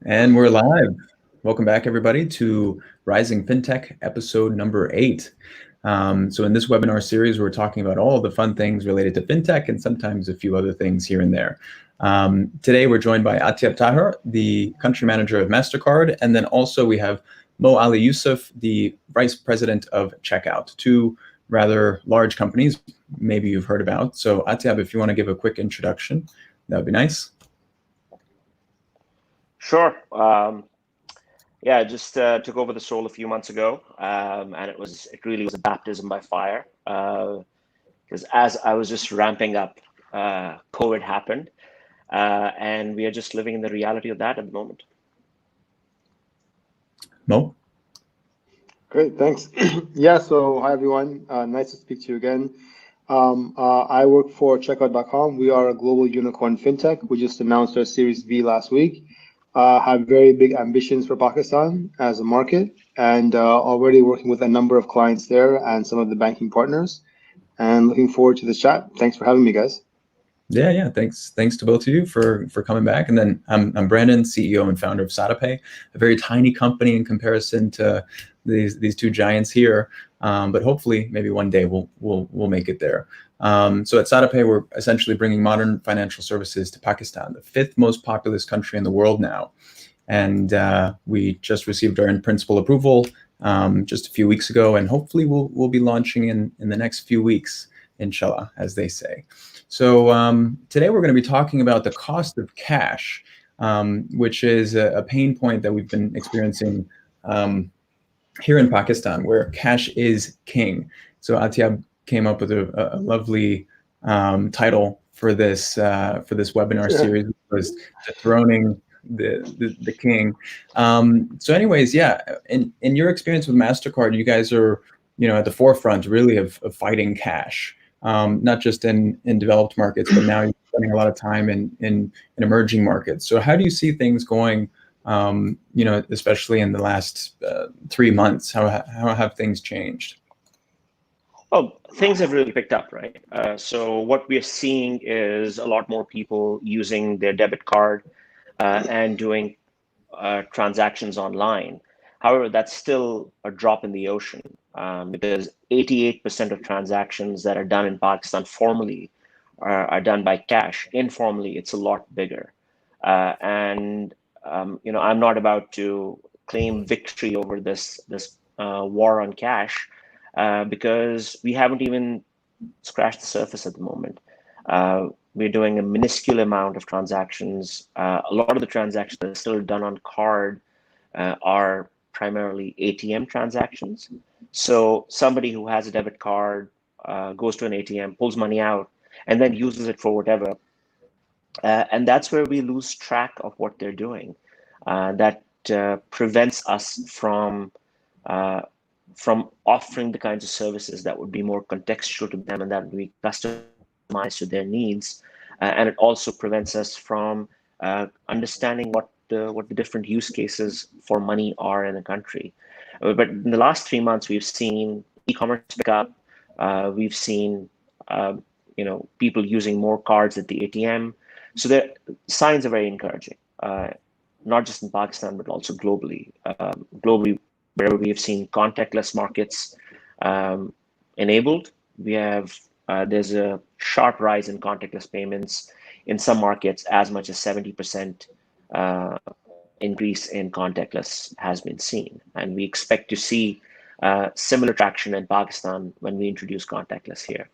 And we're live. Welcome back, everybody, to Rising FinTech episode number 8. So in this webinar series, we're talking about all the fun things related to FinTech and sometimes a few other things here and there. Today, we're joined by Atyab Tahir, the country manager of Mastercard, and then also we have Mo Ali Yusuf, the vice president of Checkout, two rather large companies maybe you've heard about. So Atyab, if you want to give a quick introduction, that would be nice. Sure. Yeah, I just took over this role a few months ago, and it really was a baptism by fire. Because as I was just ramping up, COVID happened, and we are just living in the reality of that at the moment. Mo? Great, thanks. Yeah, so hi everyone. Nice to speak to you again. I work for Checkout.com. We are a global unicorn fintech. We just announced our Series B last week. Have very big ambitions for Pakistan as a market, and already working with a number of clients there and some of the banking partners. And looking forward to this chat. Thanks for having me, guys. Yeah. Thanks to both of you for coming back. And then I'm Brandon, CEO and founder of SataPay, a very tiny company in comparison to these two giants here. But hopefully, maybe one day we'll make it there. So at SataPay, we're essentially bringing modern financial services to Pakistan, the 5th most populous country in the world now. And we just received our in-principle approval just a few weeks ago, and hopefully we'll be launching in the next few weeks, inshallah, as they say. So today we're going to be talking about the cost of cash, which is a pain point that we've been experiencing here in Pakistan, where cash is king. So Atyab came up with a lovely title for this webinar series, which was Dethroning the king. So anyways, yeah, in your experience with Mastercard, you guys are at the forefront really of fighting cash. Not just in developed markets, but now you're spending a lot of time in emerging markets. So how do you see things going, especially in the last 3 months? How have things changed? Oh, things have really picked up, right? So what we're seeing is a lot more people using their debit card and doing transactions online. However, that's still a drop in the ocean because 88% of transactions that are done in Pakistan formally are done by cash. Informally, it's a lot bigger. I'm not about to claim victory over this war on cash because we haven't even scratched the surface at the moment. We're doing a minuscule amount of transactions. A lot of the transactions that are still done on card are primarily ATM transactions. So somebody who has a debit card goes to an ATM, pulls money out, and then uses it for whatever. And that's where we lose track of what they're doing. That prevents us from offering the kinds of services that would be more contextual to them and that would be customized to their needs. And it also prevents us from understanding what the different use cases for money are in a country. But in the last 3 months, we've seen e-commerce pick up. We've seen people using more cards at the ATM. So the signs are very encouraging, not just in Pakistan, but also globally. Globally, wherever we have seen contactless markets enabled, there's a sharp rise in contactless payments. In some markets, as much as 70% increase in contactless has been seen. And we expect to see similar traction in Pakistan when we introduce contactless here.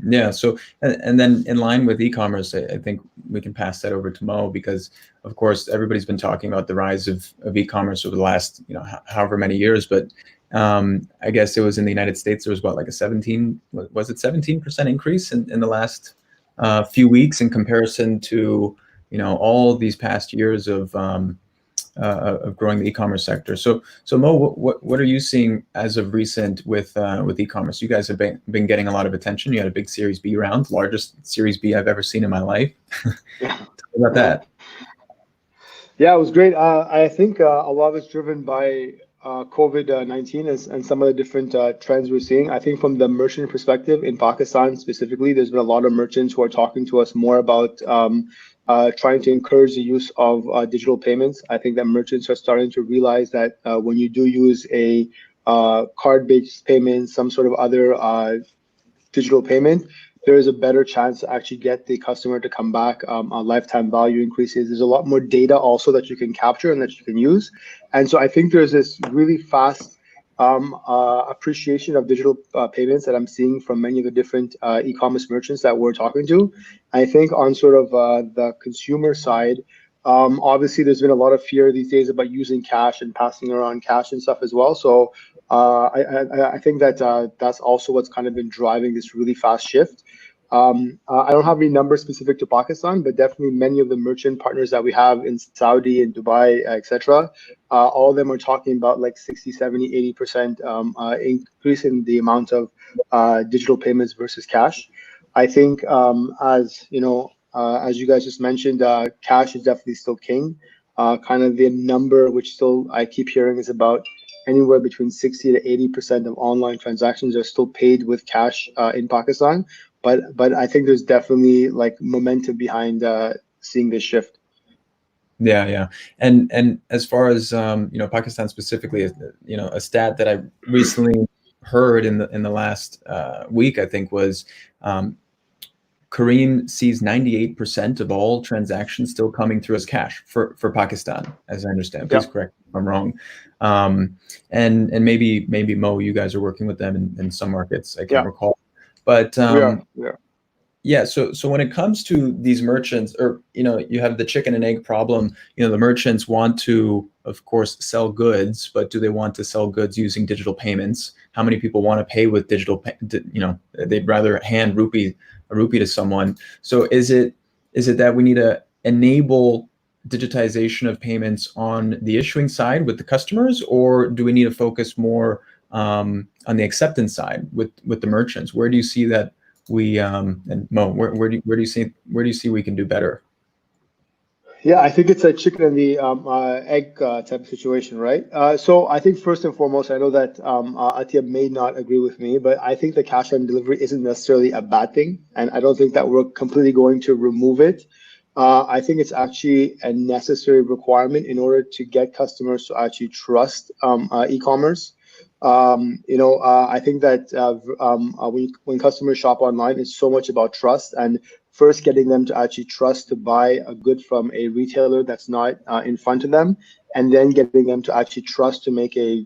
Yeah. So, and then in line with e-commerce, I think we can pass that over to Mo because, of course, everybody's been talking about the rise of e-commerce over the last, however many years. But I guess it was in the United States, there was like a 17% increase in the last few weeks in comparison to, all these past years of growing the e-commerce sector. So Mo, what are you seeing as of recent with e-commerce? You guys have been getting a lot of attention. You had a big Series B round, largest Series B I've ever seen in my life. Tell me about that. Yeah, it was great. I think a lot of it's driven by COVID-19 and some of the different trends we're seeing. I think from the merchant perspective in Pakistan specifically, there's been a lot of merchants who are talking to us more about trying to encourage the use of digital payments. I think that merchants are starting to realize that when you do use a card-based payment, some sort of other digital payment, there is a better chance to actually get the customer to come back. Lifetime value increases. There's a lot more data also that you can capture and that you can use. And so I think there's this really fast appreciation of digital payments that I'm seeing from many of the different e-commerce merchants that we're talking to. I think on sort of the consumer side, obviously there's been a lot of fear these days about using cash and passing around cash and stuff as well. So I think that that's also what's kind of been driving this really fast shift. I don't have any numbers specific to Pakistan, but definitely many of the merchant partners that we have in Saudi and Dubai, etc., all of them are talking about like 60, 70, 80% increase in the amount of digital payments versus cash. I think as you know, as you guys just mentioned, cash is definitely still king. Kind of the number which still I keep hearing is about anywhere between 60 to 80% of online transactions are still paid with cash in Pakistan. But I think there's definitely like momentum behind seeing this shift. Yeah. And as far as Pakistan specifically, a stat that I recently heard in the last week, I think, was Kareem sees 98% of all transactions still coming through as cash for Pakistan, as I understand. Please correct me if I'm wrong. And maybe Mo, you guys are working with them in some markets. I can't recall. But yeah, so when it comes to these merchants, or you have the chicken and egg problem. The merchants want to, of course, sell goods, but do they want to sell goods using digital payments? How many people want to pay with digital? They'd rather hand a rupee to someone. So is it that we need to enable digitization of payments on the issuing side with the customers, or do we need to focus more on the acceptance side with the merchants? Where do you see that? And Mo, where do you see we can do better? Yeah, I think it's a chicken and the egg type of situation, right? So I think first and foremost, I know that Atyab may not agree with me, but I think the cash on delivery isn't necessarily a bad thing, and I don't think that we're completely going to remove it. I think it's actually a necessary requirement in order to get customers to actually trust e-commerce. I think that when customers shop online, it's so much about trust, and first getting them to actually trust to buy a good from a retailer that's not in front of them, and then getting them to actually trust to make a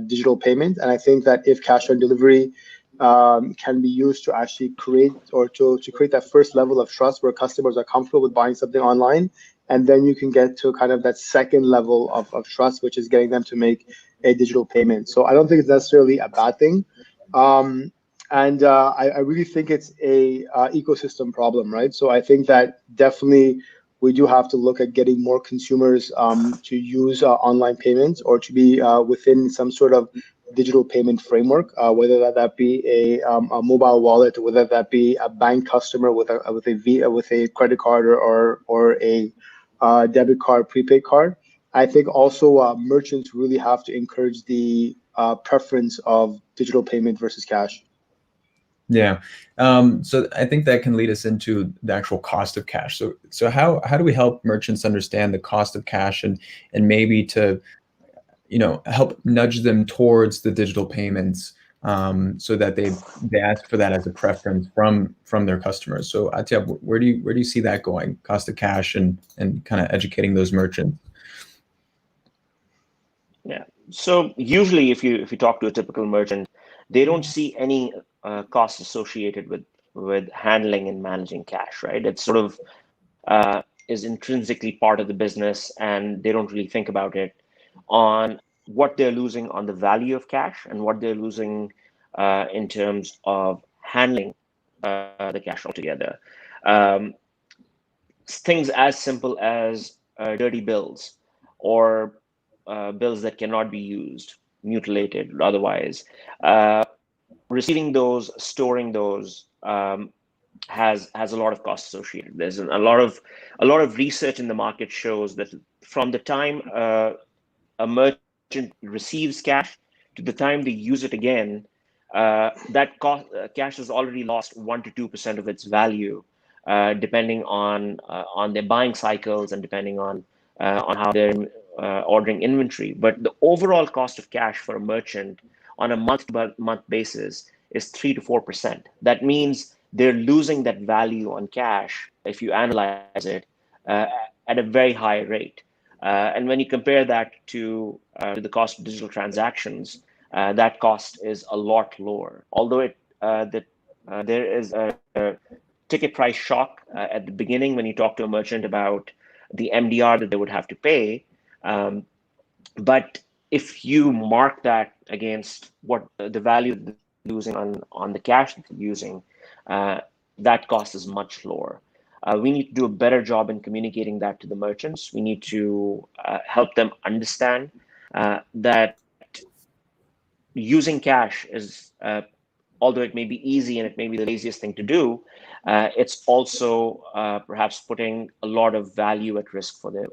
digital payment. And I think that if cash on delivery can be used to actually create or to create that first level of trust where customers are comfortable with buying something online, and then you can get to kind of that second level of trust, which is getting them to make a digital payment. So I don't think it's necessarily a bad thing. And I really think it's a ecosystem problem, right? So I think that definitely we do have to look at getting more consumers to use online payments or to be within some sort of digital payment framework, whether that be a mobile wallet, whether that be a bank customer with a credit card or a debit card, prepaid card. I think also merchants really have to encourage the preference of digital payment versus cash. Yeah. So I think that can lead us into the actual cost of cash. So how do we help merchants understand the cost of cash and maybe to help nudge them towards the digital payments so that they ask for that as a preference from their customers. So Atyab, where do you see that going? Cost of cash and kind of educating those merchants. Yeah. So usually, if you talk to a typical merchant, they don't see any costs associated with handling and managing cash, right? It's sort of is intrinsically part of the business, and they don't really think about it on what they're losing on the value of cash and what they're losing in terms of handling the cash altogether. Things as simple as dirty bills or bills that cannot be used, mutilated, otherwise. Receiving those, storing those has a lot of costs associated. There's a lot of research in the market shows that from the time a merchant receives cash to the time they use it again, that cash has already lost 1 to 2% of its value depending on their buying cycles and depending on how they're ordering inventory. But the overall cost of cash for a merchant on a month-to-month basis is 3 to 4%. That means they're losing that value on cash, if you analyze it, at a very high rate. And when you compare that to the cost of digital transactions, that cost is a lot lower. Although there is a ticket price shock at the beginning when you talk to a merchant about the MDR that they would have to pay. But if you mark that against what the value they're losing on the cash that they're using, that cost is much lower. We need to do a better job in communicating that to the merchants. We need to help them understand that using cash is, although it may be easy and it may be the laziest thing to do, it's also perhaps putting a lot of value at risk for their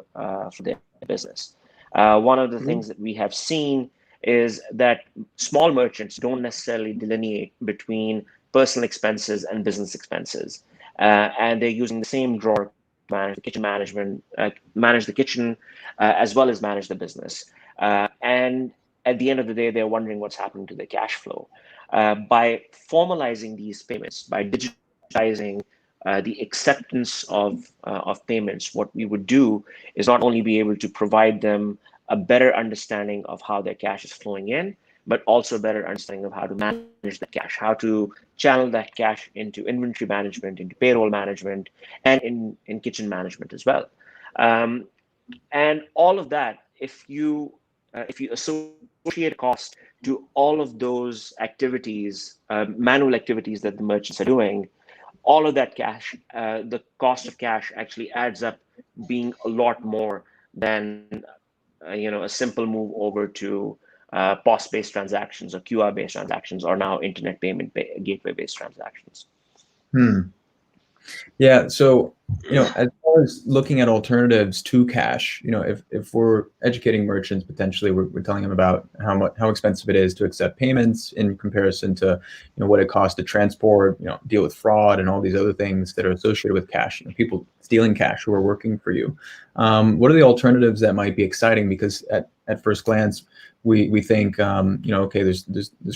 business. One of the things that we have seen is that small merchants don't necessarily delineate between personal expenses and business expenses. And they're using the same drawer to manage the kitchen manage the kitchen, as well as manage the business. And at the end of the day, they're wondering what's happening to their cash flow. By formalizing these payments, by digitizing the acceptance of payments, what we would do is not only be able to provide them a better understanding of how their cash is flowing in, but also a better understanding of how to manage that cash, how to channel that cash into inventory management, into payroll management, and in kitchen management as well. And all of that, if you associate cost to all of those activities, manual activities that the merchants are doing, all of that cash, the cost of cash actually adds up being a lot more than a simple move over to POS-based transactions or QR-based transactions, or now internet payment gateway-based transactions. Yeah, so as far as looking at alternatives to cash, if we're educating merchants, potentially we're telling them about how expensive it is to accept payments in comparison to what it costs to transport, deal with fraud and all these other things that are associated with cash. People stealing cash who are working for you. What are the alternatives that might be exciting? Because at first glance, we think okay, there's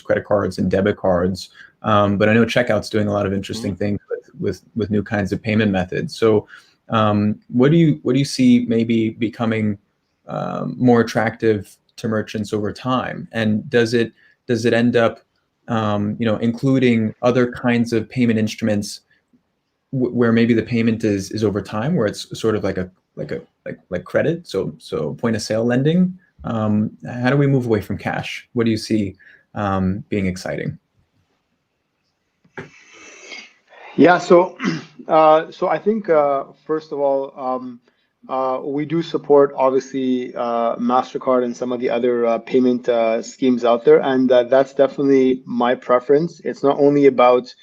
credit cards and debit cards, but I know Checkout's doing a lot of interesting things with new kinds of payment methods. So what do you see maybe becoming more attractive to merchants over time? And does it end up including other kinds of payment instruments where maybe the payment is over time, where it's sort of like credit, so point of sale lending? How do we move away from cash? What do you see being exciting? Yeah, so I think first of all, we do support obviously Mastercard and some of the other payment schemes out there, and that's definitely my preference. It's not only about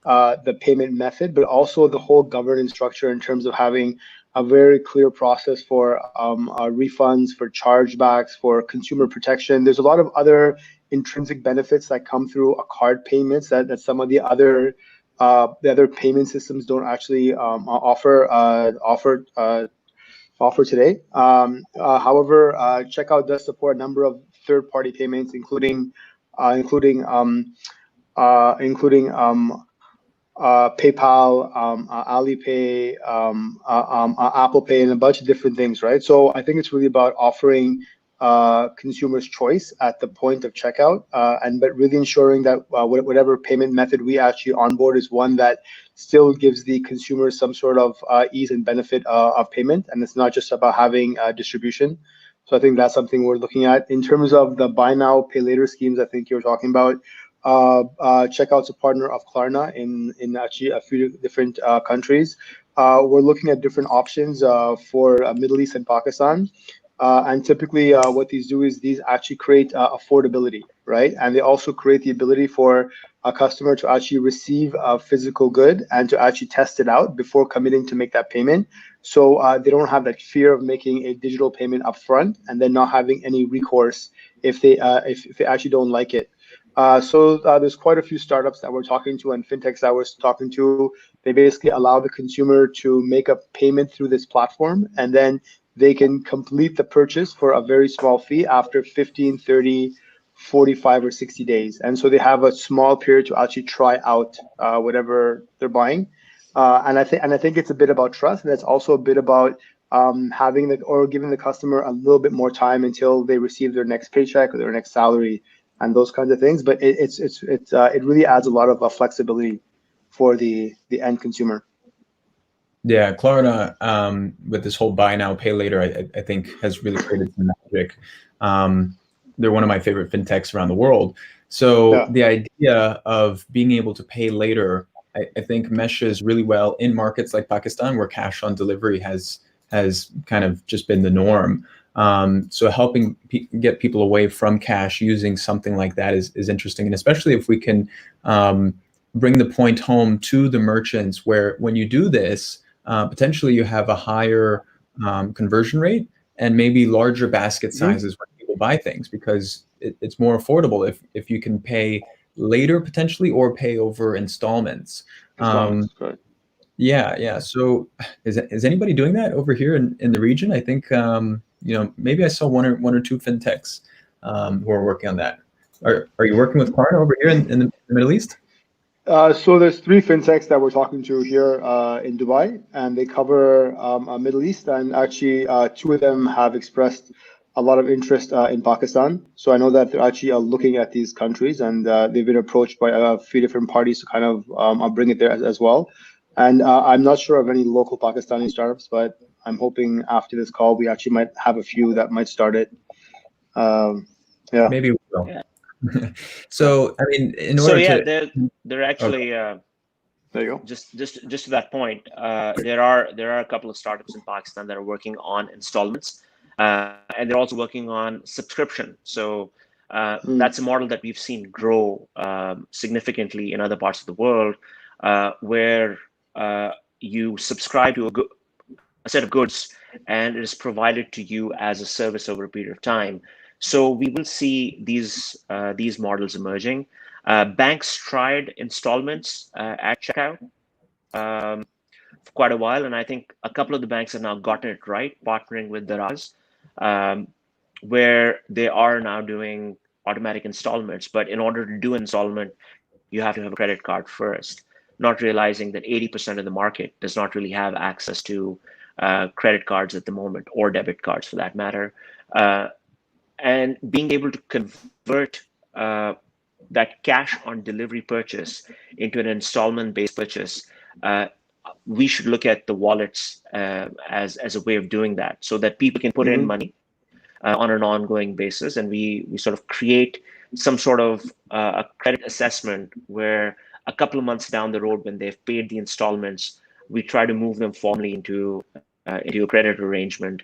the payment method, but also the whole governance structure in terms of having a very clear process for refunds, for chargebacks, for consumer protection. There's a lot of other intrinsic benefits that come through a card payments that some of the other payment systems don't actually offer today. However, Checkout does support a number of third-party payments, including PayPal, Alipay, Apple Pay, and a bunch of different things, right? So I think it's really about offering consumers choice at the point of checkout, but really ensuring that whatever payment method we actually onboard is one that still gives the consumer some sort of ease and benefit of payment, and it's not just about having distribution. So I think that's something we're looking at. In terms of the buy now, pay later schemes, I think you're talking about, Checkout's a partner of Klarna in actually a few different countries. We're looking at different options for Middle East and Pakistan. And typically what these do is these actually create affordability, right? And they also create the ability for a customer to actually receive a physical good and to actually test it out before committing to make that payment. So they don't have that fear of making a digital payment upfront and then not having any recourse if they actually don't like it. There's quite a few startups that we're talking to and fintechs that we're talking to. They basically allow the consumer to make a payment through this platform, and then they can complete the purchase for a very small fee after 15, 30, 45, or 60 days. And so they have a small period to actually try out whatever they're buying. And I think it's a bit about trust, and it's also a bit about giving the customer a little bit more time until they receive their next paycheck or their next salary and those kinds of things. But it really adds a lot of flexibility for the end consumer. Yeah, Klarna, with this whole buy now, pay later, I think has really created some magic. They're one of my favorite fintechs around the world. So Yeah. the idea of being able to pay later, I think meshes really well in markets like Pakistan, where cash on delivery has kind of just been the norm. So helping get people away from cash using something like that is interesting, and especially if we can bring the point home to the merchants, where when you do this, potentially you have a higher conversion rate and maybe larger basket sizes when people buy things, because it's more affordable if you can pay later potentially, or pay over installments. Right. Yeah. So is anybody doing that over here in the region? I think maybe I saw one or two fintechs who are working on that. Are you working with Klarna over here in the Middle East? So there's 3 fintechs that we're talking to here in Dubai, and they cover Middle East, and actually 2 of them have expressed a lot of interest in Pakistan. So I know that they're actually looking at these countries, and they've been approached by a few different parties to kind of bring it there as well. And I'm not sure of any local Pakistani startups, but I'm hoping after this call we actually might have a few that might start it. Yeah. Maybe we will. Yeah. So I mean, in order to they're actually There you go. just to that point, there are a couple of startups in Pakistan that are working on installments, and they're also working on subscription. So that's a model that we've seen grow significantly in other parts of the world, where you subscribe to a set of goods, and it is provided to you as a service over a period of time. So we will see these models emerging. Banks tried installments at checkout for quite a while, and I think a couple of the banks have now gotten it right, partnering with Daraz, where they are now doing automatic installments. But in order to do installment, you have to have a credit card first, not realizing that 80% of the market does not really have access to credit cards at the moment, or debit cards for that matter. And being able to convert that cash on delivery purchase into an installment-based purchase, we should look at the wallets as a way of doing that, so that people can put in money on an ongoing basis, and we sort of create some sort of a credit assessment where a couple of months down the road, when they've paid the installments, we try to move them formally into a credit arrangement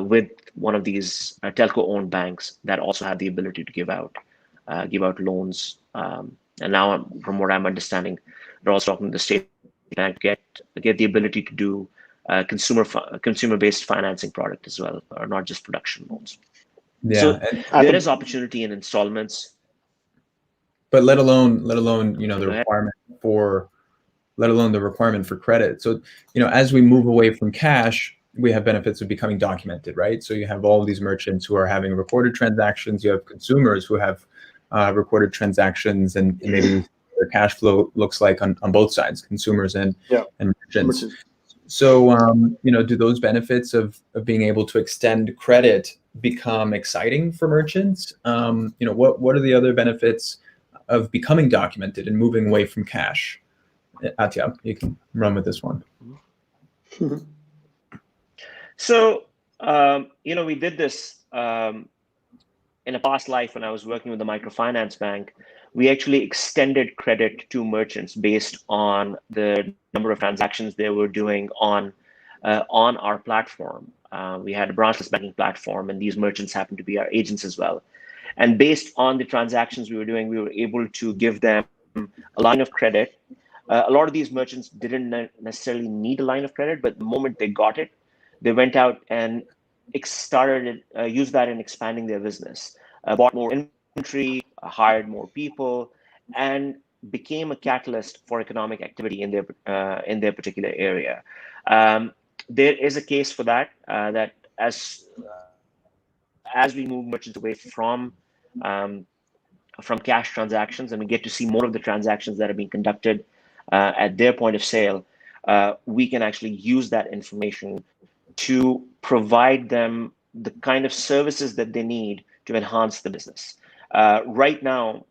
with one of these telco-owned banks that also have the ability to give out loans. And now, from what I'm understanding, they're also talking to the state bank to get the ability to do consumer-based financing product as well, or not just production loans. Yeah, so there is opportunity in installments. But let alone the requirement for, credit. So as we move away from cash, we have benefits of becoming documented, right? So you have all of these merchants who are having recorded transactions. You have consumers who have recorded transactions, and maybe their cash flow looks like on both sides, consumers and merchants. So do those benefits of being able to extend credit become exciting for merchants? What are the other benefits of becoming documented and moving away from cash? Atyab, you can run with this one. So, we did this in a past life when I was working with the microfinance bank. We actually extended credit to merchants based on the number of transactions they were doing on our platform. We had a branchless banking platform, and these merchants happened to be our agents as well. And based on the transactions we were doing, we were able to give them a line of credit. A lot of these merchants didn't necessarily need a line of credit, but the moment they got it, they went out and started used that in expanding their business, bought more inventory, hired more people, and became a catalyst for economic activity in their particular area. There is a case for that, that as we move merchants away from cash transactions, and we get to see more of the transactions that are being conducted at their point of sale, we can actually use that information to provide them the kind of services that they need to enhance the business. Right now,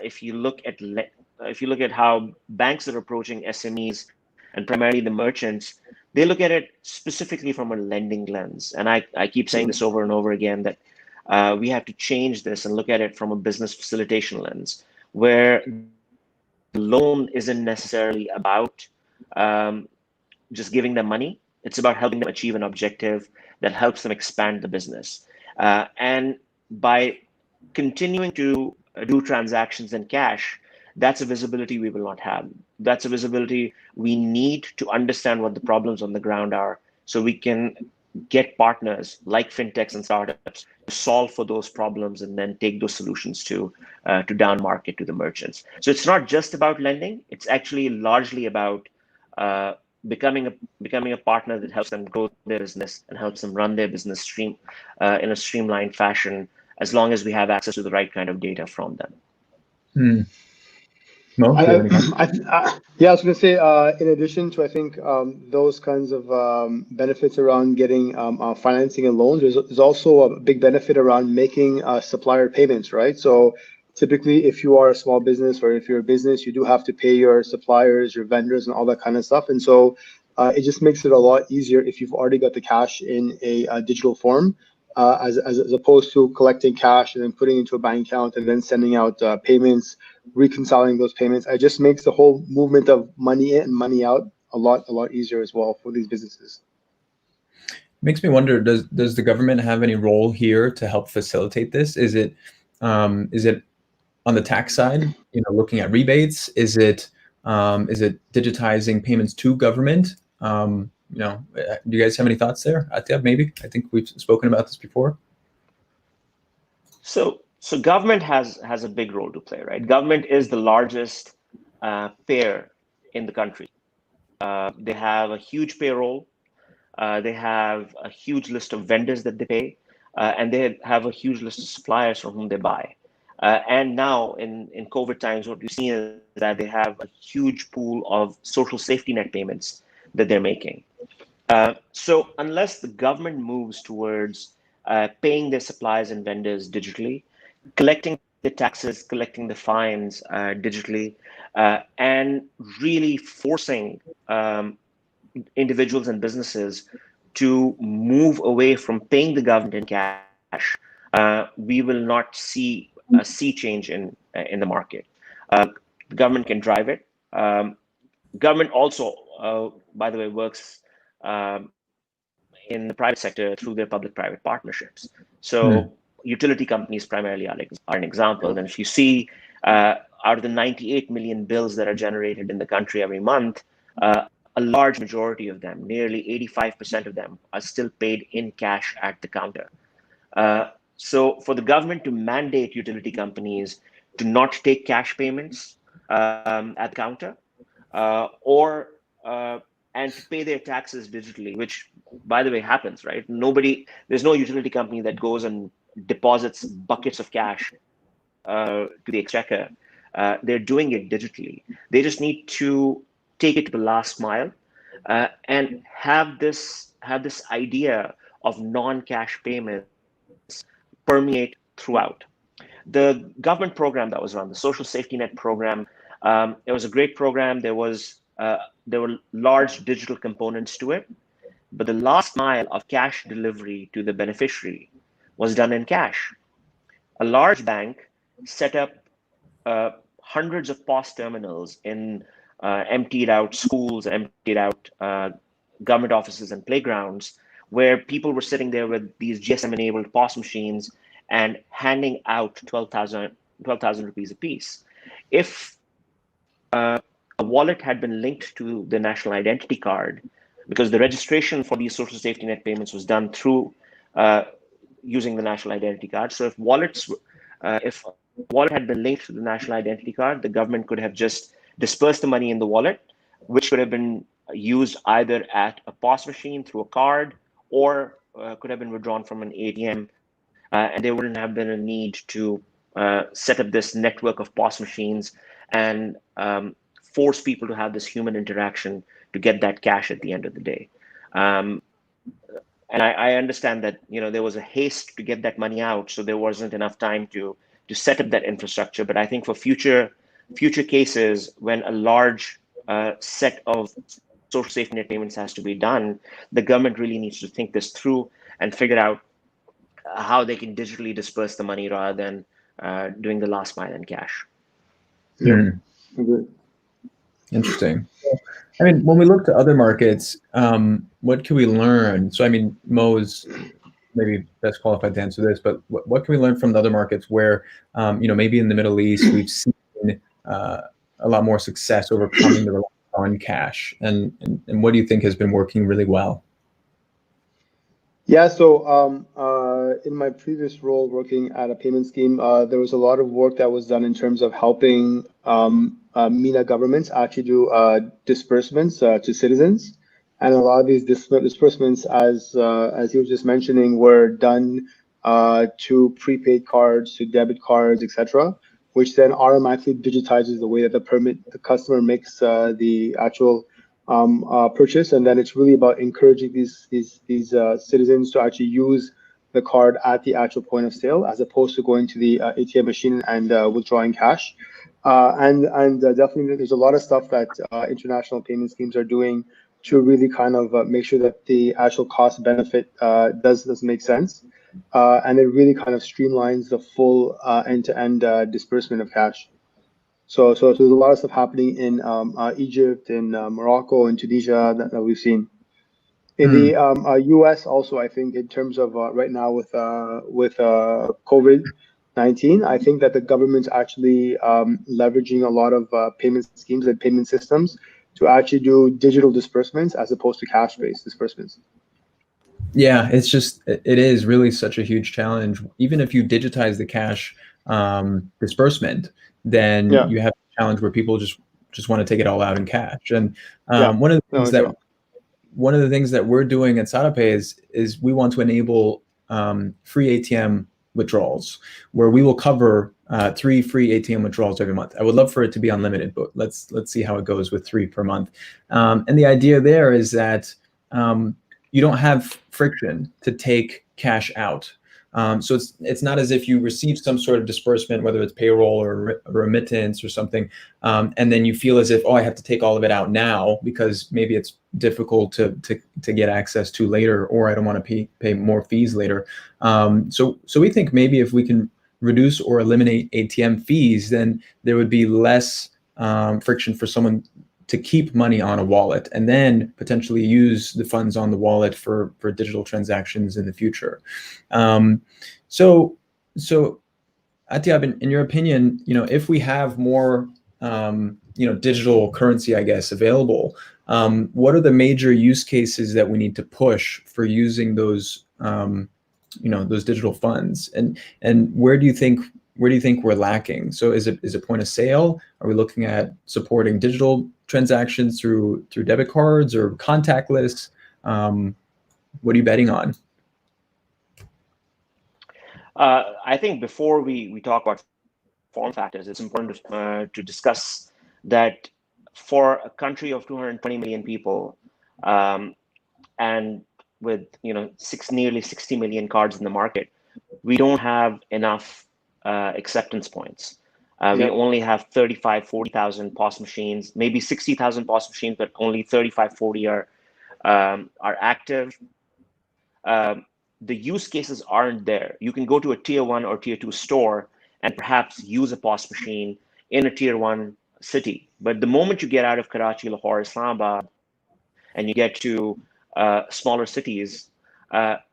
if you look at how banks are approaching SMEs and primarily the merchants, they look at it specifically from a lending lens. And I keep saying this over and over again, that we have to change this and look at it from a business facilitation lens, where the loan isn't necessarily about just giving them money. It's about helping them achieve an objective that helps them expand the business. And by continuing to do transactions in cash, that's a visibility we will not have. That's a visibility we need to understand what the problems on the ground are, so we can get partners like fintechs and startups to solve for those problems and then take those solutions to down market to the merchants. So it's not just about lending. It's actually largely about becoming a partner that helps them grow their business and helps them run their business in a streamlined fashion, as long as we have access to the right kind of data from them. Mo, Yeah, I was going to say, in addition to, I think, those kinds of benefits around getting financing and loans, there's also a big benefit around making supplier payments, right? So typically, if you are a small business or if you're a business, you do have to pay your suppliers, your vendors, and all that kind of stuff. And so it just makes it a lot easier if you've already got the cash in a digital form, as opposed to collecting cash and then putting it into a bank account and then sending out payments, reconciling those payments. It just makes the whole movement of money in and money out a lot easier as well for these businesses. Makes me wonder, does the government have any role here to help facilitate this? Is it on the tax side, looking at rebates? Is it digitizing payments to government? Do you guys have any thoughts there? Atyab, maybe? I think we've spoken about this before. So government has a big role to play, right? Government is the largest payer in the country. They have a huge payroll. They have a huge list of vendors that they pay, and they have a huge list of suppliers from whom they buy. And now in COVID times, what we've seen is that they have a huge pool of social safety net payments that they're making. So unless the government moves towards paying their suppliers and vendors digitally, collecting the taxes, collecting the fines digitally, and really forcing individuals and businesses to move away from paying the government in cash, we will not see a sea change in the market. The government can drive it. Government also, by the way, works in the private sector through their public-private partnerships. So utility companies primarily are an example. And if you see out of the 98 million bills that are generated in the country every month, a large majority of them, nearly 85% of them, are still paid in cash at the counter. So for the government to mandate utility companies to not take cash payments at the counter, and to pay their taxes digitally, which, by the way, happens, right? There's no utility company that goes and deposits buckets of cash to the exchequer. They're doing it digitally. They just need to take it to the last mile and have this idea of non-cash payments permeate throughout. The government program that was run, the social safety net program, it was a great program. There were large digital components to it, but the last mile of cash delivery to the beneficiary was done in cash. A large bank set up hundreds of POS terminals in emptied out schools, emptied out government offices and playgrounds, where people were sitting there with these GSM-enabled POS machines and handing out 12,000 rupees a piece. If a wallet had been linked to the national identity card, because the registration for these social safety net payments was done through using the national identity card. So if wallet had been linked to the national identity card, the government could have just dispersed the money in the wallet, which could have been used either at a POS machine through a card, or could have been withdrawn from an ATM, and there wouldn't have been a need to set up this network of POS machines and force people to have this human interaction to get that cash at the end of the day. And I understand that there was a haste to get that money out, so there wasn't enough time to set up that infrastructure. But I think for future cases, when a large set of social safety net payments has to be done, the government really needs to think this through and figure out how they can digitally disperse the money rather than doing the last mile in cash. Yeah. Interesting. I mean, when we look to other markets, what can we learn? So, I mean, Mo's maybe best qualified to answer this, but what can we learn from the other markets where, maybe in the Middle East, we've seen a lot more success overcoming the reliance on cash? And what do you think has been working really well? Yeah, so in my previous role working at a payment scheme, there was a lot of work that was done in terms of helping MENA governments actually do disbursements to citizens. And a lot of these disbursements, as you were just mentioning, were done to prepaid cards, to debit cards, etc., which then automatically digitizes the way that the customer makes the actual purchase, and then it's really about encouraging these citizens to actually use the card at the actual point of sale, as opposed to going to the ATM machine and withdrawing cash. And definitely, there's a lot of stuff that international payment schemes are doing to really kind of make sure that the actual cost benefit does make sense, and it really kind of streamlines the full end-to-end disbursement of cash. So there's a lot of stuff happening in Egypt, in Morocco, and Tunisia that we've seen. In the U.S. also, I think in terms of right now with COVID-19, I think that the government's actually leveraging a lot of payment schemes and payment systems to actually do digital disbursements as opposed to cash-based disbursements. Yeah, it is really such a huge challenge. Even if you digitize the cash disbursement, then you have a challenge where people just want to take it all out in cash. And one of the things that we're doing at SadaPay is we want to enable free ATM withdrawals, where we will cover 3 free ATM withdrawals every month. I would love for it to be unlimited, but let's see how it goes with 3 per month. And the idea there is that you don't have friction to take cash out. So it's not as if you receive some sort of disbursement, whether it's payroll or a remittance or something, and then you feel as if, oh, I have to take all of it out now because maybe it's difficult to get access to later, or I don't want to pay more fees later. So we think maybe if we can reduce or eliminate ATM fees, then there would be less friction for someone to keep money on a wallet and then potentially use the funds on the wallet for digital transactions in the future. So Atyab, in your opinion, if we have more, digital currency, I guess, available, what are the major use cases that we need to push for using those, those digital funds, and where do you think we're lacking? So is it point of sale? Are we looking at supporting digital transactions through debit cards or contactless? What are you betting on? I think before we talk about form factors, it's important to discuss that for a country of 220 million people, and with nearly 60 million cards in the market, we don't have enough acceptance points. We only have 40,000 POS machines, maybe 60,000 POS machines, but only 40 are active. The use cases aren't there. You can go to a tier 1 or tier 2 store and perhaps use a POS machine in a tier 1 city. But the moment you get out of Karachi, Lahore, Islamabad, and you get to smaller cities,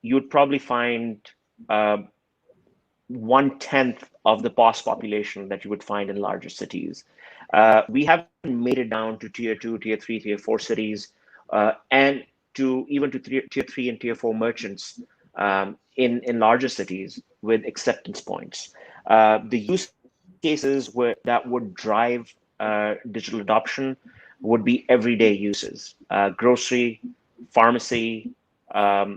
you would probably find 1/10 of the POS population that you would find in larger cities. We haven't made it down to tier 2, tier 3, tier 4 cities, and even to tier 3 and tier 4 merchants in larger cities with acceptance points. The use cases that would drive digital adoption would be everyday uses, grocery, pharmacy, not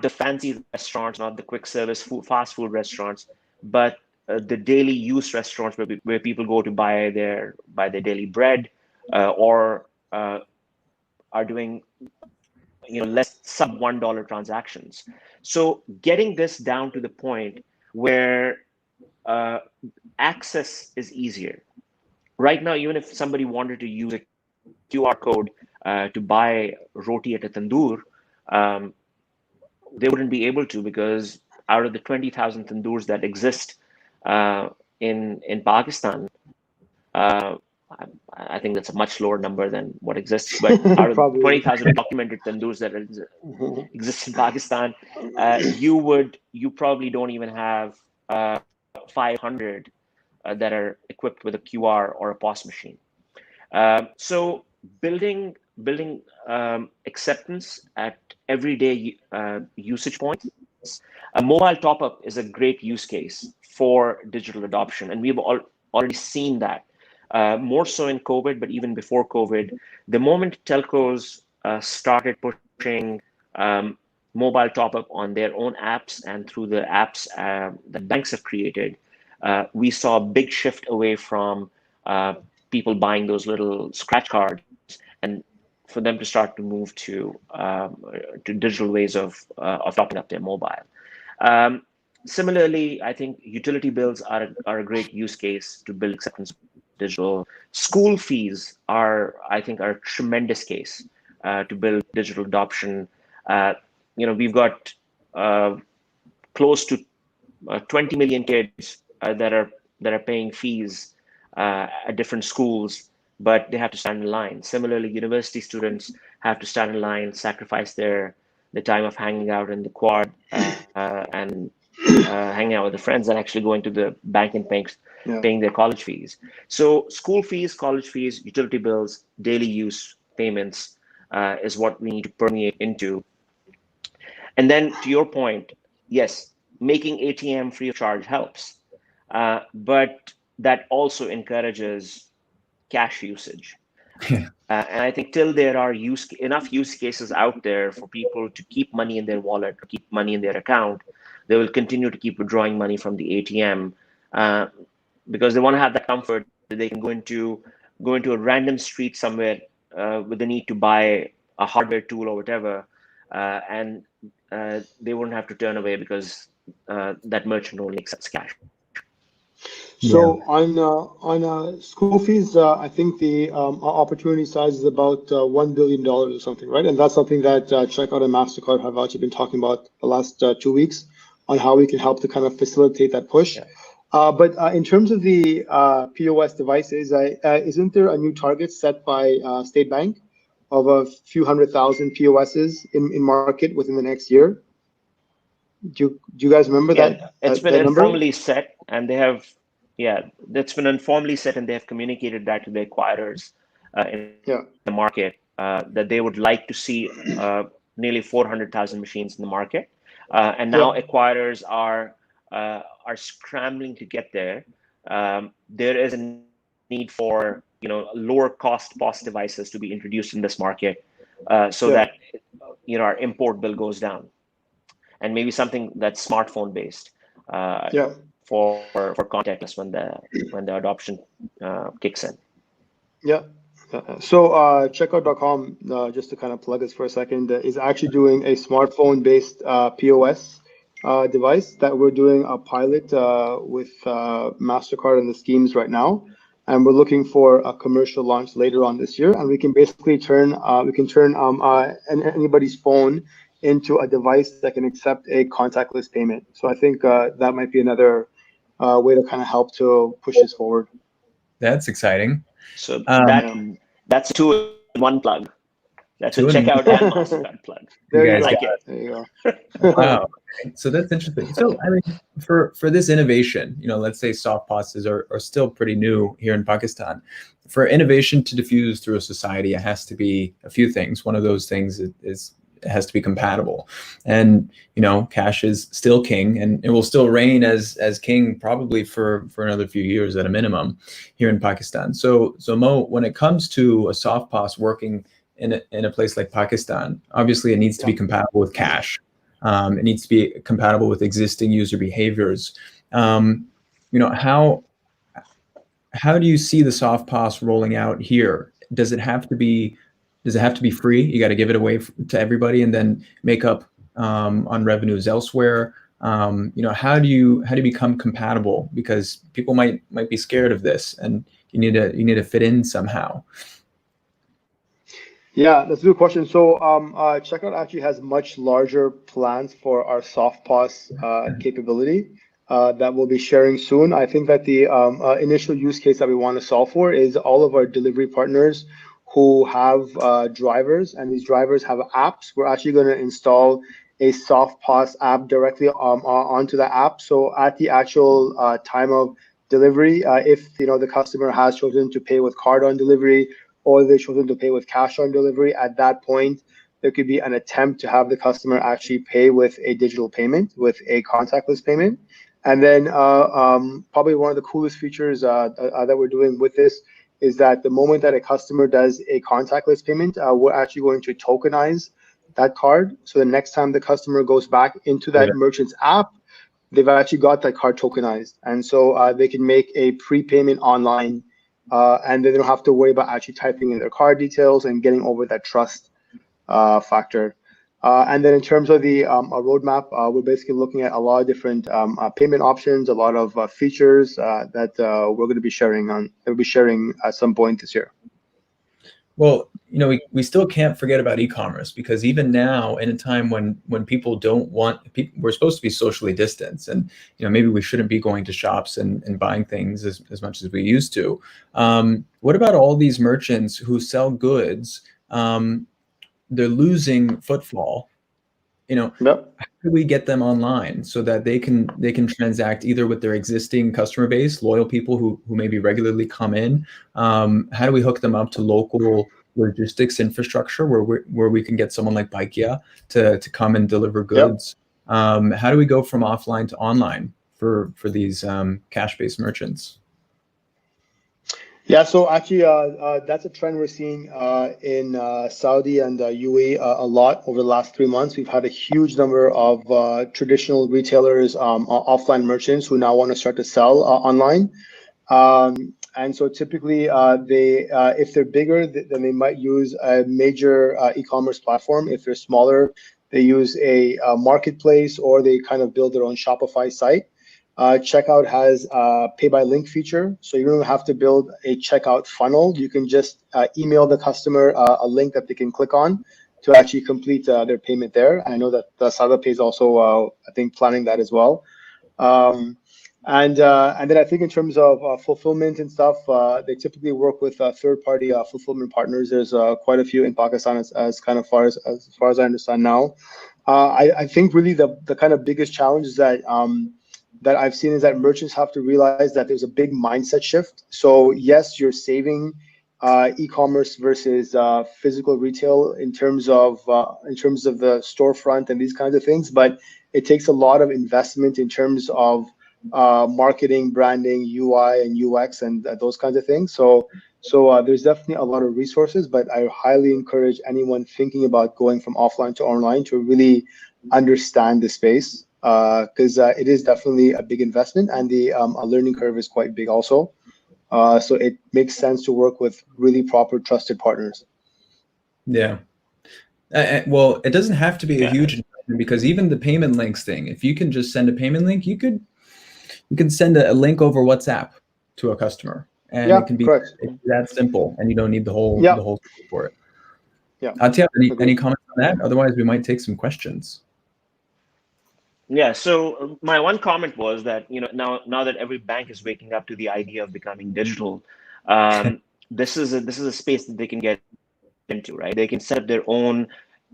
the fancy restaurants, not the quick service fast food restaurants, but the daily use restaurants where people go to buy their daily bread, or are doing less sub $1 transactions. So getting this down to the point where access is easier. Right now, even if somebody wanted to use a QR code to buy roti at a tandoor, they wouldn't be able to, because out of the 20,000 tandoors that exist in Pakistan, I think that's a much lower number than what exists, but out of 20,000 documented tandoors that exist in Pakistan, you probably don't even have 500 that are equipped with a QR or a POS machine. So building acceptance at everyday usage points. A mobile top-up is a great use case for digital adoption, and we've already seen that. More so in COVID, but even before COVID, the moment telcos started pushing mobile top-up on their own apps and through the apps that banks have created, we saw a big shift away from people buying those little scratch cards, and for them to start to move to digital ways of topping up their mobile. Similarly, I think utility bills are a great use case to build acceptance of digital. School fees are a tremendous case to build digital adoption. We've got close to 20 million kids that are paying fees at different schools, but they have to stand in line. Similarly, university students have to stand in line, sacrifice the time of hanging out in the quad and hanging out with the friends, and actually going to the bank and paying their college fees. So school fees, college fees, utility bills, daily use payments is what we need to permeate into. And then to your point, yes, making ATM free of charge helps, but that also encourages cash usage. And I think till there are enough use cases out there for people to keep money in their wallet or keep money in their account, they will continue to keep withdrawing money from the ATM because they want to have that comfort that they can go into a random street somewhere with the need to buy a hardware tool or whatever, and they wouldn't have to turn away because that merchant only accepts cash. So on school fees, I think the opportunity size is about $1 billion or something, right? And that's something that Checkout and Mastercard have actually been talking about the last 2 weeks on how we can help to kind of facilitate that push. Yeah. But in terms of the POS devices, isn't there a new target set by State Bank of a few 100,000 POSs in market within the next year? Do you guys remember that? It's been informally set, and they have. Yeah, that's been informally set, and they have communicated that to the acquirers in the market that they would like to see nearly 400,000 machines in the market, and now acquirers are scrambling to get there. There is a need for lower cost POS devices to be introduced in this market, so that our import bill goes down, and maybe something that's smartphone based. For contactless when the adoption kicks in. So checkout.com, just to kind of plug us for a second, is actually doing a smartphone-based POS device that we're doing a pilot with Mastercard and the schemes right now, and we're looking for a commercial launch later on this year. And we can basically turn anybody's phone into a device that can accept a contactless payment. So I think that might be another way to kind of help to push this forward. That's exciting. So that's a 2-in-1 plug. That's a Checkout and Mastercard plug. There you go. Wow. So that's interesting. So I mean, for this innovation, let's say Softpasses are still pretty new here in Pakistan. For innovation to diffuse through a society, it has to be a few things. One of those things is has to be compatible. And cash is still king, and it will still reign as king probably for another few years at a minimum here in Pakistan. So Mo, when it comes to a Softpass working in a place like Pakistan, obviously it needs to be compatible with cash. It needs to be compatible with existing user behaviors. How do you see the Softpass rolling out here? Does it have to be free? You got to give it away to everybody and then make up on revenues elsewhere. How do you become compatible? Because people might be scared of this, and you need to fit in somehow. Yeah, that's a good question. So Checkout actually has much larger plans for our Softpass capability that we'll be sharing soon. I think that the initial use case that we want to solve for is all of our delivery partners who have drivers, and these drivers have apps. We're actually going to install a Softpass app directly onto the app. So at the actual time of delivery, if the customer has chosen to pay with card on delivery, or they've chosen to pay with cash on delivery, at that point, there could be an attempt to have the customer actually pay with a digital payment, with a contactless payment. And then probably one of the coolest features that we're doing with this is that the moment that a customer does a contactless payment, we're actually going to tokenize that card. So the next time the customer goes back into that merchant's app, they've actually got that card tokenized. And so they can make a prepayment online, and they don't have to worry about actually typing in their card details and getting over that trust factor. And then in terms of the roadmap, we're basically looking at a lot of different payment options, a lot of features that we're going to be sharing at some point this year. Well, we still can't forget about e-commerce, because even now, in a time when people don't want, we're supposed to be socially distanced, and maybe we shouldn't be going to shops and buying things as much as we used to. What about all these merchants who sell goods? They're losing footfall. How do we get them online so that they can transact either with their existing customer base, loyal people who maybe regularly come in? How do we hook them up to local logistics infrastructure where we can get someone like Baikia to come and deliver goods? How do we go from offline to online for these cash-based merchants? Yeah, so actually, that's a trend we're seeing in Saudi and UAE a lot over the last 3 months. We've had a huge number of traditional retailers, offline merchants, who now want to start to sell online. And so typically, if they're bigger, then they might use a major e-commerce platform. If they're smaller, they use a marketplace, or they kind of build their own Shopify site. Checkout has a pay by link feature, so you don't have to build a checkout funnel. You can just email the customer a link that they can click on to actually complete their payment there. I know that Saada is also, I think, planning that as well. And then I think in terms of fulfillment and stuff, they typically work with third-party fulfillment partners. There's quite a few in Pakistan as far as I understand now. I think really the kind of biggest challenge is that I've seen is that merchants have to realize that there's a big mindset shift. So yes, you're saving e-commerce versus physical retail in terms of the storefront and these kinds of things, but it takes a lot of investment in terms of marketing, branding, UI and UX, and those kinds of things. So there's definitely a lot of resources, but I highly encourage anyone thinking about going from offline to online to really understand the space, because it is definitely a big investment, and the learning curve is quite big also. So it makes sense to work with really proper, trusted partners. Yeah. Well, it doesn't have to be a huge investment, because even the payment links thing, if you can just send a payment link, you can send a link over WhatsApp to a customer, and it can be that simple, and you don't need the whole for it. Yeah. Atyab, any comments on that? Otherwise, we might take some questions. Yeah, so my one comment was that now that every bank is waking up to the idea of becoming digital, this is a space that they can get into, right? They can set up their own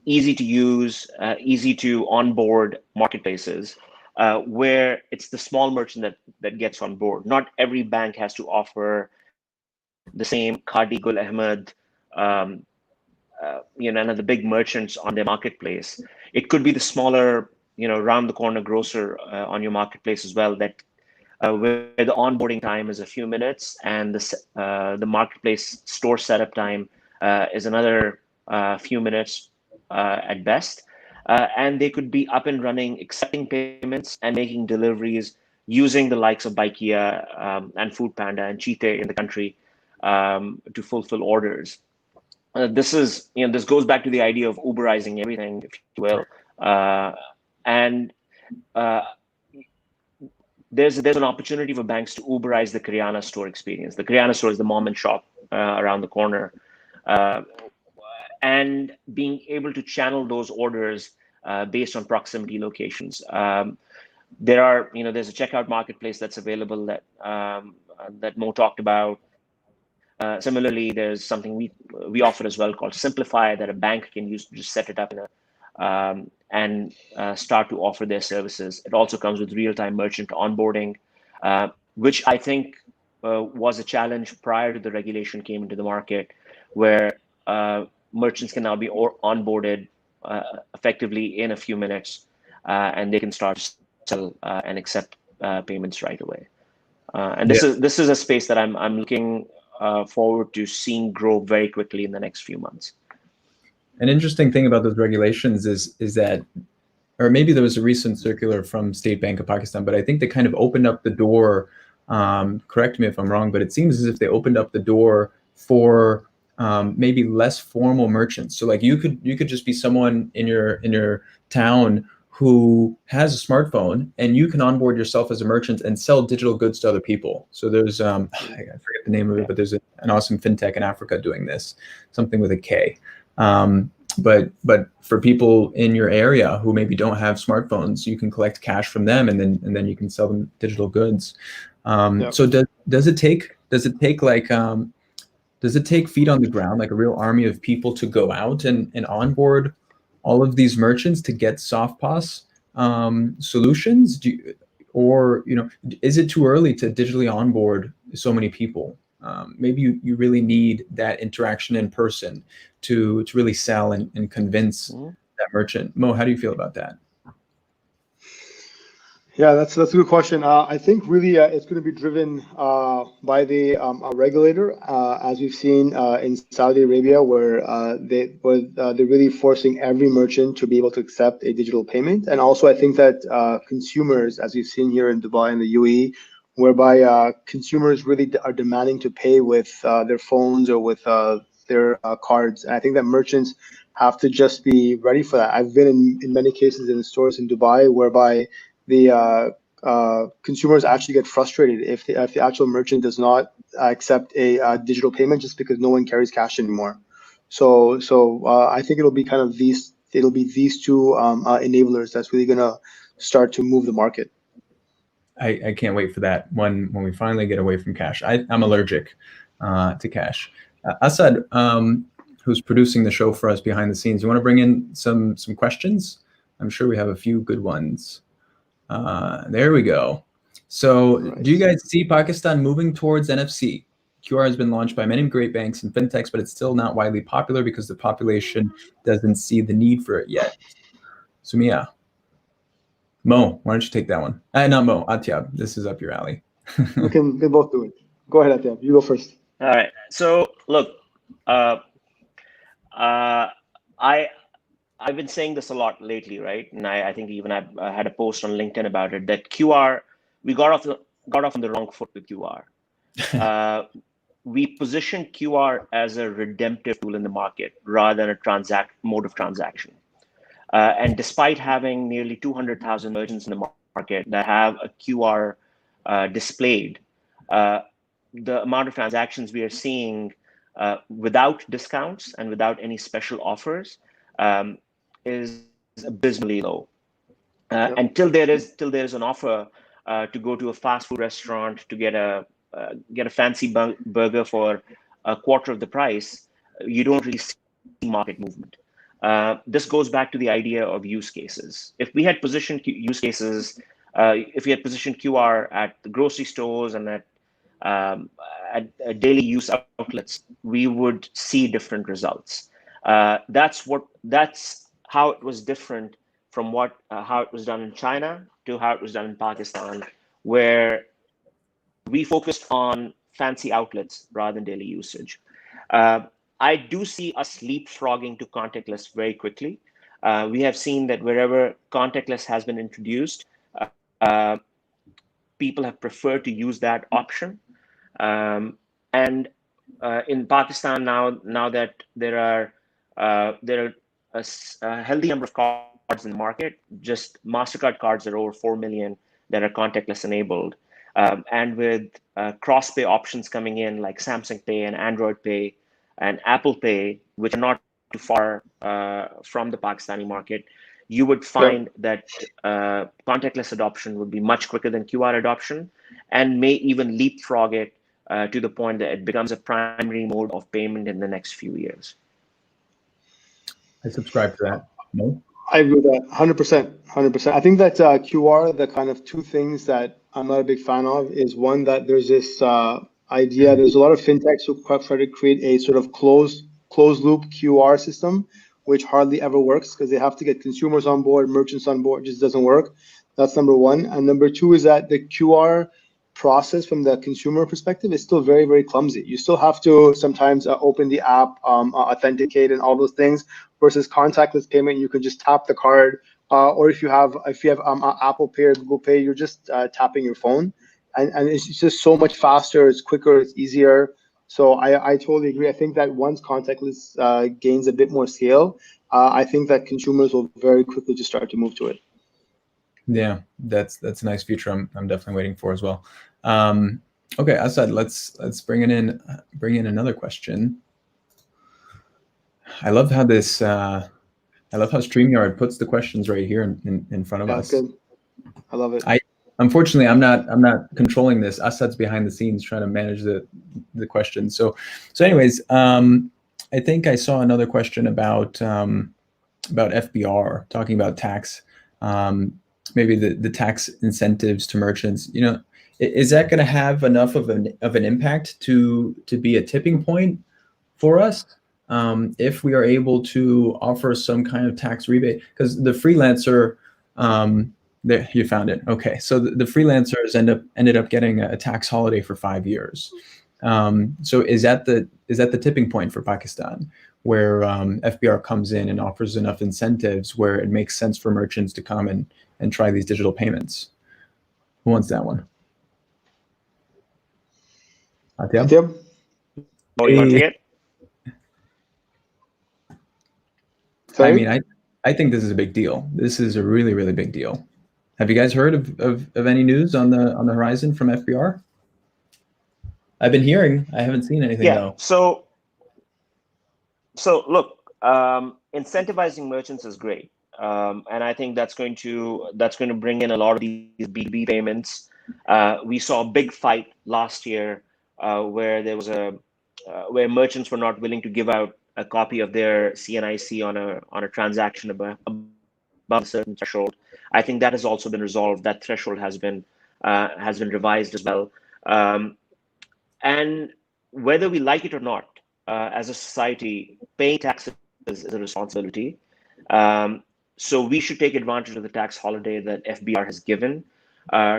easy to use, easy to onboard marketplaces, where it's the small merchant that gets on board. Not every bank has to offer the same Khadi Gul Ahmed and the big merchants on their marketplace. It could be the smaller, round the corner grocer on your marketplace as well, that where the onboarding time is a few minutes and the marketplace store setup time is another few minutes at best. And they could be up and running, accepting payments and making deliveries using the likes of Bikea and Foodpanda and Cheetah in the country to fulfill orders. This goes back to the idea of Uberizing everything, if you will. And there's an opportunity for banks to Uberize the Kiryana store experience. The Kiryana store is the mom and shop around the corner. And being able to channel those orders based on proximity locations. There's a checkout marketplace that's available that Mo talked about. Similarly, there's something we offer as well called Simplify that a bank can use to just set it up and start to offer their services. It also comes with real-time merchant onboarding, which I think was a challenge prior to the regulation came into the market, where merchants can now be onboarded effectively in a few minutes, and they can start to sell and accept payments right away. And this is a space that I'm looking forward to seeing grow very quickly in the next few months. An interesting thing about those regulations is that, or maybe there was a recent circular from State Bank of Pakistan, but I think they kind of opened up the door. Correct me if I'm wrong, but it seems as if they opened up the door for maybe less formal merchants. So like you could just be someone in your town who has a smartphone, and you can onboard yourself as a merchant and sell digital goods to other people. So there's I forget the name of it, but there's an awesome fintech in Africa doing this, something with a K. But for people in your area who maybe don't have smartphones, you can collect cash from them, and then you can sell them digital goods. So does it take feet on the ground, like a real army of people, to go out and onboard all of these merchants to get Softpass solutions? Or is it too early to digitally onboard so many people? Maybe you really need that interaction in person to really sell and convince that merchant. Mo, how do you feel about that? Yeah, that's a good question. I think really it's going to be driven by the regulator, as we've seen in Saudi Arabia, where they're really forcing every merchant to be able to accept a digital payment. And also, I think that consumers, as we've seen here in Dubai and the UAE, whereby consumers really are demanding to pay with their phones or with their cards. And I think that merchants have to just be ready for that. I've been in many cases in stores in Dubai whereby the consumers actually get frustrated if the actual merchant does not accept a digital payment, just because no one carries cash anymore. So I think it'll be these two enablers that's really gonna start to move the market. I can't wait for that when we finally get away from cash. I'm allergic to cash. Asad, who's producing the show for us behind the scenes, you want to bring in some questions? I'm sure we have a few good ones. There we go. So nice. Do you guys see Pakistan moving towards NFC? QR has been launched by many great banks and fintechs, but it's still not widely popular because the population doesn't see the need for it yet. Sumia. Mo, why don't you take that one? Not Mo, Atyab. This is up your alley. We both do it. Go ahead, Atyab. You go first. All right. So look, I've been saying this a lot lately, right? And I think even I had a post on LinkedIn about it, that QR, we got off on the wrong foot with QR. We positioned QR as a redemptive tool in the market rather than a mode of transaction. And despite having nearly 200,000 merchants in the market that have a QR displayed, the amount of transactions we are seeing without discounts and without any special offers is abysmally low. Until there is an offer to go to a fast food restaurant to get a fancy burger for a quarter of the price, you don't really see market movement. This goes back to the idea of use cases. If we had positioned use cases, if we had positioned QR at the grocery stores and at daily use outlets, we would see different results. That's how it was different from how it was done in China to how it was done in Pakistan, where we focused on fancy outlets rather than daily usage. I do see us leapfrogging to contactless very quickly. We have seen that wherever contactless has been introduced, uh, people have preferred to use that option. And in Pakistan now that there are a healthy number of cards in the market, just Mastercard cards are over 4 million that are contactless enabled. And with cross-pay options coming in like Samsung Pay and Android Pay and Apple Pay, which are not too far from the Pakistani market, you would find that contactless adoption would be much quicker than QR adoption, and may even leapfrog it to the point that it becomes a primary mode of payment in the next few years. I subscribe to that. No? I agree with that 100%. 100%. I think that QR, the kind of two things that I'm not a big fan of is one, that there's this idea, there's a lot of fintechs who try to create a sort of closed loop QR system, which hardly ever works because they have to get consumers on board, merchants on board. It just doesn't work. That's number one. And number two is that the QR process from the consumer perspective is still very, very clumsy. You still have to sometimes open the app, authenticate, and all those things. Versus contactless payment, you can just tap the card, or if you have Apple Pay or Google Pay, you're just tapping your phone, and it's just so much faster. It's quicker. It's easier. So I totally agree. I think that once contactless gains a bit more scale, I think that consumers will very quickly just start to move to it. Yeah, that's a nice feature. I'm definitely waiting for as well. Okay, Asad, let's bring in another question. I love how this. I love how StreamYard puts the questions right here in front of us. Good. I love it. Unfortunately, I'm not controlling this. Asad's behind the scenes trying to manage the questions. So anyways, I think I saw another question about FBR, talking about tax, maybe the tax incentives to merchants. You know, is that going to have enough of an impact to be a tipping point for us? If we are able to offer some kind of tax rebate, because the freelancer, there, you found it. Okay, so the freelancers ended up getting a tax holiday for 5 years. So is that the tipping point for Pakistan, where FBR comes in and offers enough incentives where it makes sense for merchants to come and try these digital payments? Who wants that one? Atyab? Oh, you want to take it? Sorry? I mean, I think this is a big deal. This is a really, really big deal. Have you guys heard of any news on the horizon from FBR? I've been hearing. I haven't seen anything though. So look, incentivizing merchants is great, and I think that's going to bring in a lot of these B2B payments. We saw a big fight last year where there was where merchants were not willing to give out a copy of their CNIC on a transaction above a certain threshold. I think that has also been resolved. That threshold has been revised as well. And whether we like it or not, as a society, paying taxes is a responsibility. So we should take advantage of the tax holiday that FBR has given.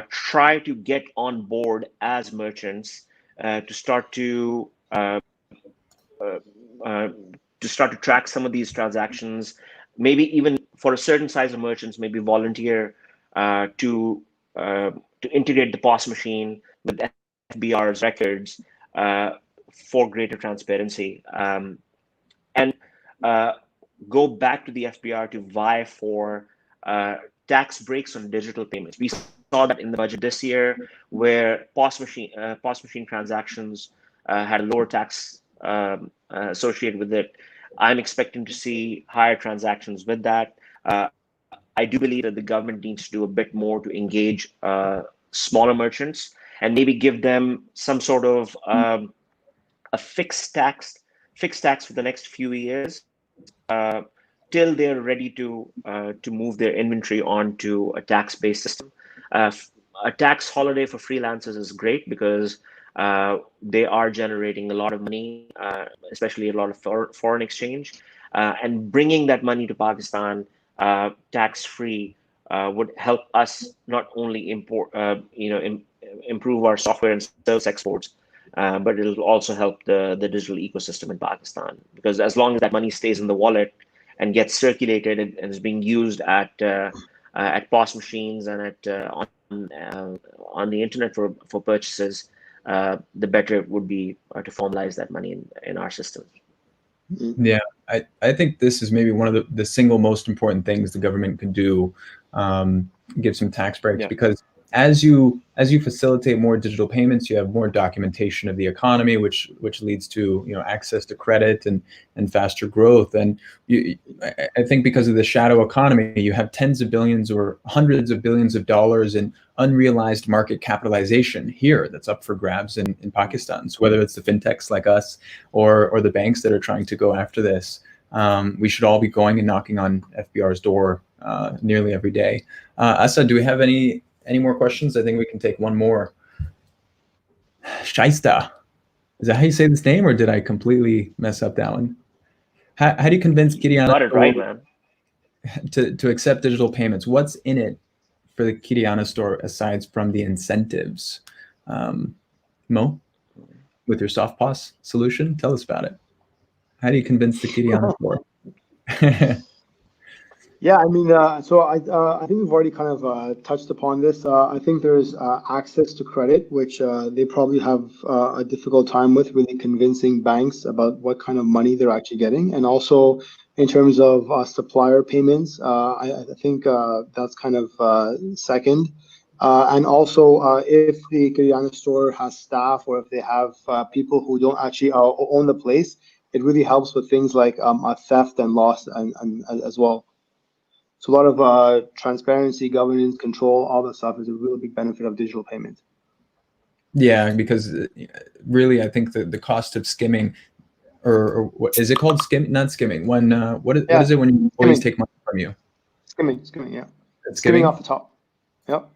Try to get on board as merchants to start to track some of these transactions. Maybe even for a certain size of merchants, maybe volunteer to integrate the POS machine with FBR's records for greater transparency, and go back to the FBR to vie for tax breaks on digital payments. We saw that in the budget this year, where POS machine transactions had a lower tax associated with it. I'm expecting to see higher transactions with that. I do believe that the government needs to do a bit more to engage smaller merchants and maybe give them some sort of a fixed tax for the next few years till they're ready to move their inventory onto a tax-based system. A tax holiday for freelancers is great because they are generating a lot of money, especially a lot of foreign exchange. and bringing that money to Pakistan tax-free would help us not only improve our software and service exports, but it'll also help the digital ecosystem in Pakistan. Because as long as that money stays in the wallet and gets circulated and is being used at POS machines and on the internet for purchases, the better it would be to formalize that money in our system. Yeah, I think this is maybe one of the single most important things the government could do, give some tax breaks, because as you facilitate more digital payments, you have more documentation of the economy, which leads to access to credit and faster growth. And I think because of the shadow economy, you have tens of billions or hundreds of billions of dollars in unrealized market capitalization here that's up for grabs in Pakistan. So whether it's the fintechs like us or the banks that are trying to go after this, we should all be going and knocking on FBR's door nearly every day. Asad, do we have any more questions? I think we can take one more. Shaista, is that how you say this name, or did I completely mess up that one? How do you convince Kiriana got it right, man, to accept digital payments? What's in it for the Kiriana store aside from the incentives? Mo, with your Softpass solution, tell us about it. How do you convince the Kiriana store? Yeah, I mean, so I think we've already kind of touched upon this. I think there's access to credit, which they probably have a difficult time with really convincing banks about what kind of money they're actually getting. And also in terms of supplier payments, I think that's kind of second. And also if the Kiriana store has staff, or if they have people who don't actually own the place, it really helps with things like theft and loss and as well. So a lot of transparency, governance, control, all that stuff is a really big benefit of digital payment. Yeah, because really, I think the cost of skimming, or what is it called? Not skimming. When what is it when you always take money from you? Skimming, yeah. It's skimming off the top. Yep.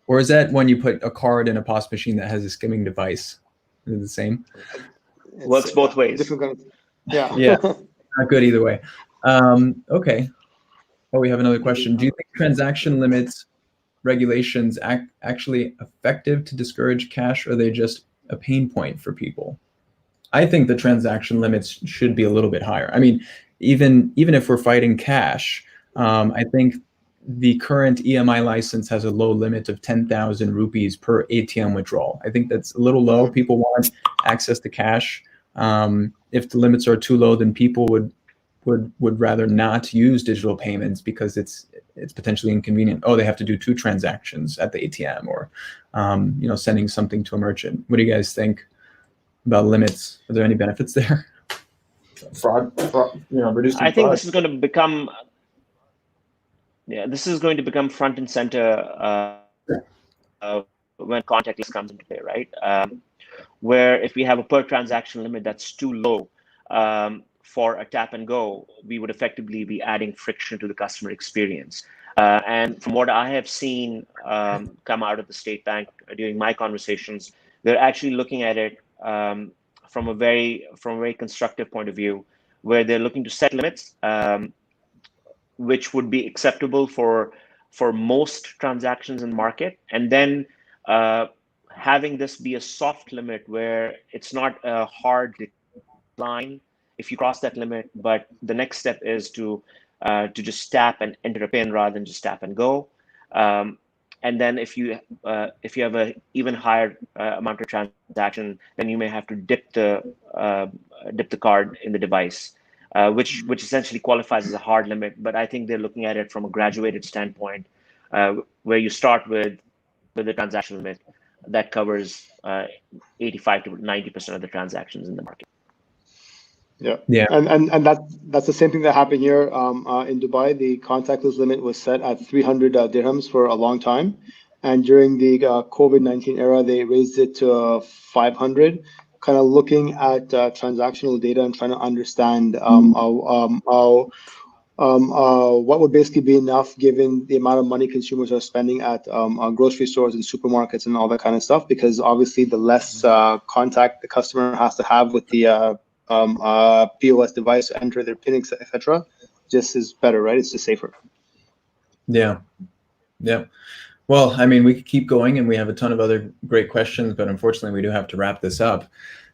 Or is that when you put a card in a POS machine that has a skimming device? Is it the same? Works both ways. Different kind of, yeah. Yeah, not good either way. Okay. Oh, we have another question. Do you think transaction limits regulations actually effective to discourage cash, or are they just a pain point for people? I think the transaction limits should be a little bit higher. I mean, even if we're fighting cash, I think the current EMI license has a low limit of 10,000 rupees per ATM withdrawal. I think that's a little low. People want access to cash. If the limits are too low, then people would rather not use digital payments because it's potentially inconvenient. Oh, they have to do 2 transactions at the ATM, or sending something to a merchant. What do you guys think about limits? Are there any benefits there? Fraud, reducing fraud. I think this is going to become front and center when contactless comes into play, right? Where if we have a per transaction limit that's too low for a tap and go, we would effectively be adding friction to the customer experience. And from what I have seen come out of the State Bank during my conversations, they're actually looking at it from a very constructive point of view, where they're looking to set limits which would be acceptable for most transactions in the market, and then having this be a soft limit where it's not a hard decline if you cross that limit, but the next step is to just tap and enter a PIN rather than just tap and go. And then if you have a even higher amount of transaction, then you may have to dip the card in the device, which essentially qualifies as a hard limit. But I think they're looking at it from a graduated standpoint, where you start with the transaction limit that covers 85 to 90% of the transactions in the market. Yeah. And that's the same thing that happened here in Dubai. The contactless limit was set at 300 dirhams for a long time, and during the COVID-19 era, they raised it to 500. Kind of looking at transactional data and trying to understand what would basically be enough given the amount of money consumers are spending at grocery stores and supermarkets and all that kind of stuff. Because obviously, the less contact the customer has to have with the POS device to enter their PIN, etc. Just is better, right? It's just safer. Yeah. Yeah. Well, I mean, we could keep going, and we have a ton of other great questions, but unfortunately, we do have to wrap this up.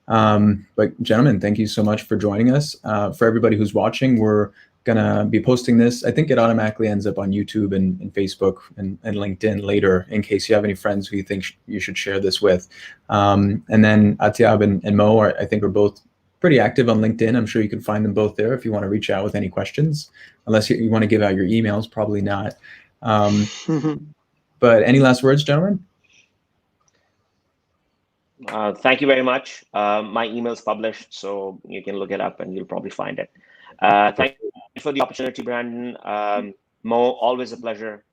But gentlemen, thank you so much for joining us. For everybody who's watching, we're gonna be posting this. I think it automatically ends up on YouTube and Facebook and LinkedIn later, in case you have any friends who you think you should share this with. And then Atyab and Mo, I think, are both pretty active on LinkedIn. I'm sure you can find them both there if you want to reach out with any questions, unless you want to give out your emails, probably not. But any last words, gentlemen? Thank you very much. My email is published, so you can look it up and you'll probably find it. Thank you for the opportunity, Brandon. Mo, always a pleasure.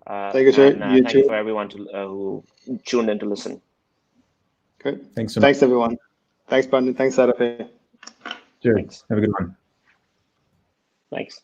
Thank you, sir. Thank you for everyone who tuned in to listen. Okay. Thanks so much. Thanks, everyone. Thanks, Brandon. Thanks, Saturday. Cheers. Thanks. Have a good one. Thanks.